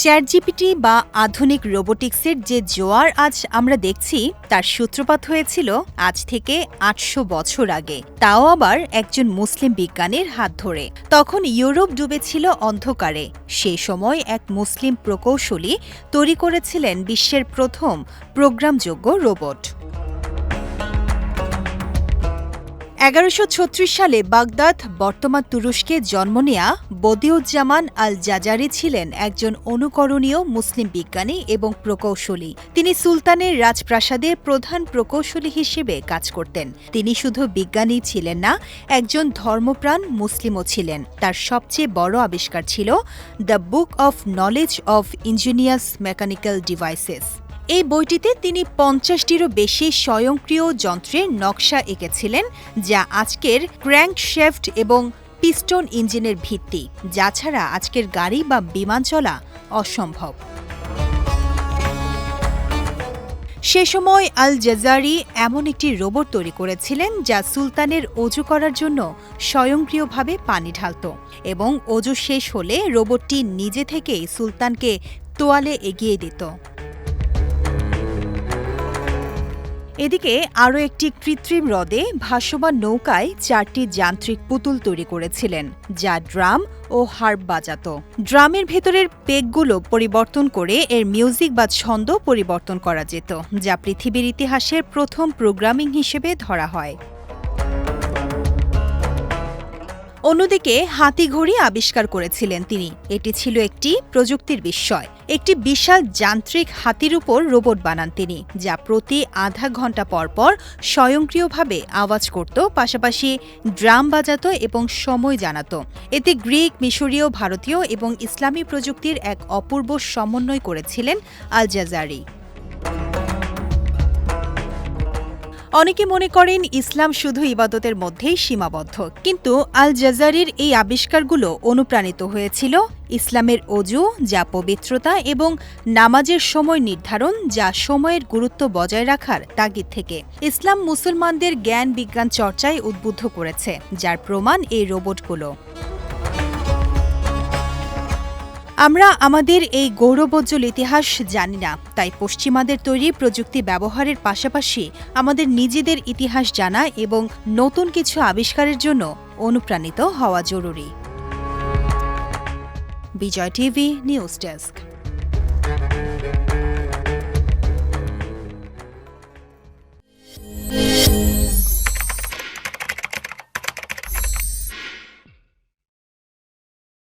ChatGPT বা আধুনিক রোবোটিক্সের যে জোয়ার আজ আমরা দেখছি তার সূত্রপাত হয়েছিল আজ থেকে ৮০০ বছর আগে, তাও আবার একজন মুসলিম বিজ্ঞানীর হাত ধরে। তখন ইউরোপ ডুবেছিল অন্ধকারে। সেই সময় এক মুসলিম প্রকৌশলী তৈরি করেছিলেন বিশ্বের প্রথম প্রোগ্রামযোগ্য রোবট। ১১৩৬ সালে বাগদাদ, বর্তমান তুরস্কে জন্ম নেয়া বদিউজ্জামান আল জাজারি ছিলেন একজন অনুকরণীয় মুসলিম বিজ্ঞানী এবং প্রকৌশলী। তিনি সুলতানের রাজপ্রাসাদে প্রধান প্রকৌশলী হিসেবে কাজ করতেন। তিনি শুধু বিজ্ঞানী ছিলেন না, একজন ধর্মপ্রাণ মুসলিমও ছিলেন। তার সবচেয়ে বড় আবিষ্কার ছিল the book of knowledge of engineers mechanical devices. এই বইটিতে তিনি ৫০টিরও বেশি স্বয়ংক্রিয় যন্ত্রের নকশা এঁকেছিলেন, যা আজকের ক্র্যাঙ্কশ্যাফট এবং পিস্টন ইঞ্জিনের ভিত্তি, যা ছাড়া আজকের গাড়ি বা বিমান চলা অসম্ভব। সে সময় আল জাজারি এমন একটি রোবট তৈরি করেছিলেন যা সুলতানের অজু করার জন্য স্বয়ংক্রিয়ভাবে পানি ঢালত এবং অজু শেষ হলে রোবটটি নিজে থেকেই সুলতানকে তোয়ালে এগিয়ে দিত। এদিকে আরও একটি কৃত্রিম হ্রদে ভাসমান নৌকায় ৪টি যান্ত্রিক পুতুল তৈরি করেছিলেন, যা ড্রাম ও হার্প বাজাত। ড্রামের ভেতরের পেগগুলো পরিবর্তন করে এর মিউজিক বা ছন্দ পরিবর্তন করা যেত, যা পৃথিবীর ইতিহাসের প্রথম প্রোগ্রামিং হিসেবে ধরা হয়। অন্যদিকে হাতিঘড়ি আবিষ্কার করেছিলেন তিনি। এটি ছিল একটি প্রযুক্তির বিস্ময়। একটি বিশাল যান্ত্রিক হাতির উপর রোবট বানান তিনি, যা প্রতি আধা ঘন্টা পর পর স্বয়ংক্রিয়ভাবে আওয়াজ করত, পাশাপাশি ড্রাম বাজাত এবং সময় জানাত। এতে গ্রিক, মিশরীয়, ভারতীয় এবং ইসলামী প্রযুক্তির এক অপূর্ব সমন্বয় করেছিলেন আল জাজারি। অনেকে মনে করেন ইসলাম শুধু ইবাদতের মধ্যেই সীমাবদ্ধ, কিন্তু আল জাজারির এই আবিষ্কারগুলো অনুপ্রাণিত হয়েছিল ইসলামের অজু, যা পবিত্রতা, এবং নামাজের সময় নির্ধারণ, যা সময়ের গুরুত্ব বজায় রাখার তাগিদ থেকে। ইসলাম মুসলমানদের জ্ঞান বিজ্ঞান চর্চায় উদ্বুদ্ধ করেছে, যার প্রমাণ এই রোবটগুলো। আমরা আমাদের এই গৌরবোজ্জ্বল ইতিহাস জানি না, তাই পশ্চিমাদের তৈরি প্রযুক্তি ব্যবহারের পাশাপাশি আমাদের নিজেদের ইতিহাস জানা এবং নতুন কিছু আবিষ্কারের জন্য অনুপ্রাণিত হওয়া জরুরি। বিজয় টিভি নিউজ ডেস্ক।